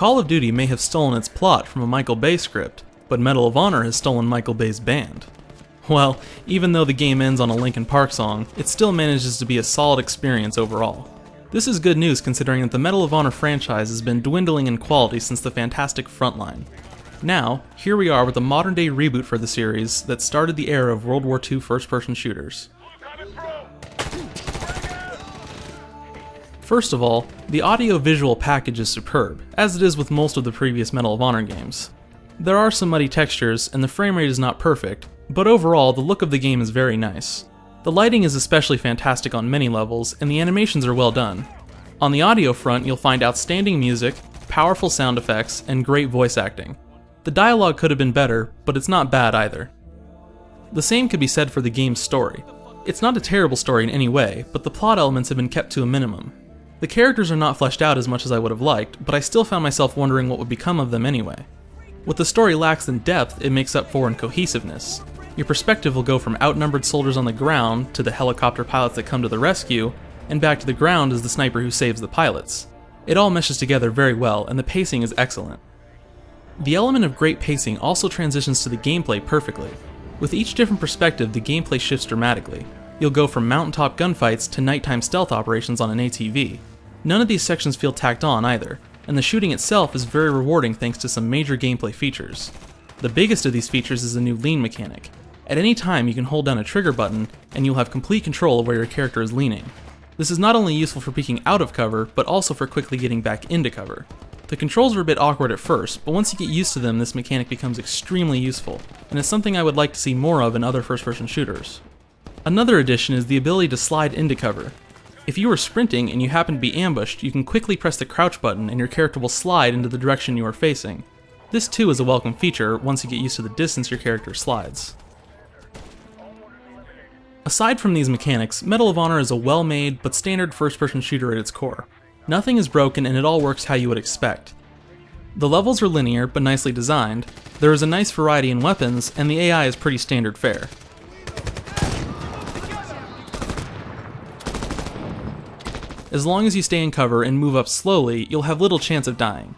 Call of Duty may have stolen its plot from a Michael Bay script, but Medal of Honor has stolen Michael Bay's band. Well, even though the game ends on a Linkin Park song, it still manages to be a solid experience overall. This is good news considering that the Medal of Honor franchise has been dwindling in quality since the fantastic Frontline. Now, here we are with a modern-day reboot for the series that started the era of World War II first-person shooters. First of all, the audio-visual package is superb, as it is with most of the previous Medal of Honor games. There are some muddy textures, and the frame rate is not perfect, but overall, the look of the game is very nice. The lighting is especially fantastic on many levels, and the animations are well done. On the audio front, you'll find outstanding music, powerful sound effects, and great voice acting. The dialogue could have been better, but it's not bad either. The same could be said for the game's story. It's not a terrible story in any way, but the plot elements have been kept to a minimum. The characters are not fleshed out as much as I would have liked, but I still found myself wondering what would become of them anyway. What the story lacks in depth, it makes up for in cohesiveness. Your perspective will go from outnumbered soldiers on the ground to the helicopter pilots that come to the rescue, and back to the ground as the sniper who saves the pilots. It all meshes together very well, and the pacing is excellent. The element of great pacing also transitions to the gameplay perfectly. With each different perspective, the gameplay shifts dramatically. You'll go from mountaintop gunfights to nighttime stealth operations on an ATV. None of these sections feel tacked on either, and the shooting itself is very rewarding thanks to some major gameplay features. The biggest of these features is the new lean mechanic. At any time you can hold down a trigger button, and you'll have complete control of where your character is leaning. This is not only useful for peeking out of cover, but also for quickly getting back into cover. The controls are a bit awkward at first, but once you get used to them this mechanic becomes extremely useful, and is something I would like to see more of in other first-person shooters. Another addition is the ability to slide into cover. If you are sprinting and you happen to be ambushed, you can quickly press the crouch button and your character will slide into the direction you are facing. This too is a welcome feature once you get used to the distance your character slides. Aside from these mechanics, Medal of Honor is a well-made but standard first-person shooter at its core. Nothing is broken and it all works how you would expect. The levels are linear but nicely designed, there is a nice variety in weapons, and the AI is pretty standard fare. As long as you stay in cover and move up slowly, you'll have little chance of dying.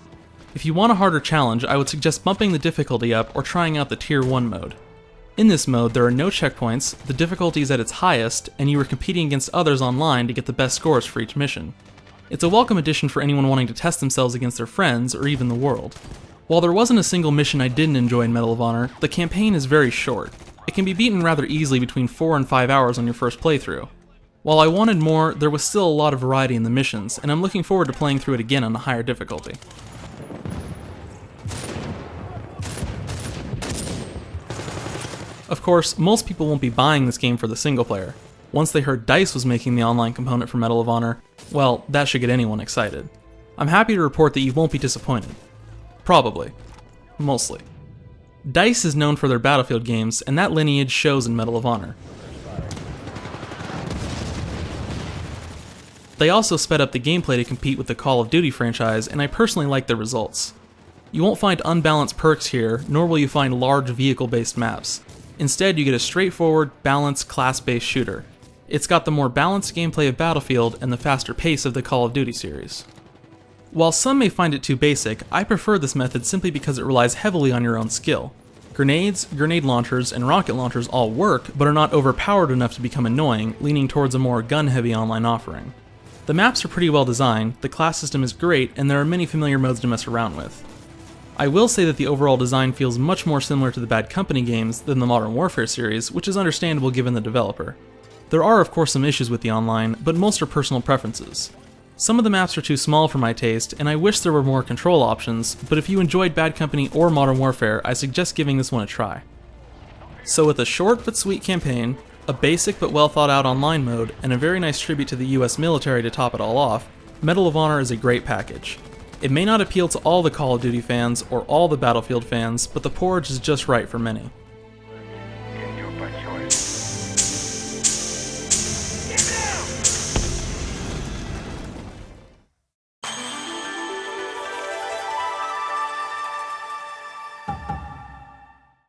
If you want a harder challenge, I would suggest bumping the difficulty up or trying out the Tier 1 mode. In this mode, there are no checkpoints, the difficulty is at its highest, and you are competing against others online to get the best scores for each mission. It's a welcome addition for anyone wanting to test themselves against their friends or even the world. While there wasn't a single mission I didn't enjoy in Medal of Honor, the campaign is very short. It can be beaten rather easily between 4 and 5 hours on your first playthrough. While I wanted more, there was still a lot of variety in the missions, and I'm looking forward to playing through it again on a higher difficulty. Of course, most people won't be buying this game for the single player. Once they heard DICE was making the online component for Medal of Honor, well, that should get anyone excited. I'm happy to report that you won't be disappointed. Probably. Mostly. DICE is known for their Battlefield games, and that lineage shows in Medal of Honor. They also sped up the gameplay to compete with the Call of Duty franchise, and I personally like the results. You won't find unbalanced perks here, nor will you find large vehicle-based maps. Instead, you get a straightforward, balanced, class-based shooter. It's got the more balanced gameplay of Battlefield and the faster pace of the Call of Duty series. While some may find it too basic, I prefer this method simply because it relies heavily on your own skill. Grenades, grenade launchers, and rocket launchers all work, but are not overpowered enough to become annoying, leaning towards a more gun-heavy online offering. The maps are pretty well designed, the class system is great, and there are many familiar modes to mess around with. I will say that the overall design feels much more similar to the Bad Company games than the Modern Warfare series, which is understandable given the developer. There are of course some issues with the online, but most are personal preferences. Some of the maps are too small for my taste, and I wish there were more control options, but if you enjoyed Bad Company or Modern Warfare, I suggest giving this one a try. So with a short but sweet campaign, a basic but well thought out online mode, and a very nice tribute to the US military to top it all off, Medal of Honor is a great package. It may not appeal to all the Call of Duty fans or all the Battlefield fans, but the porridge is just right for many.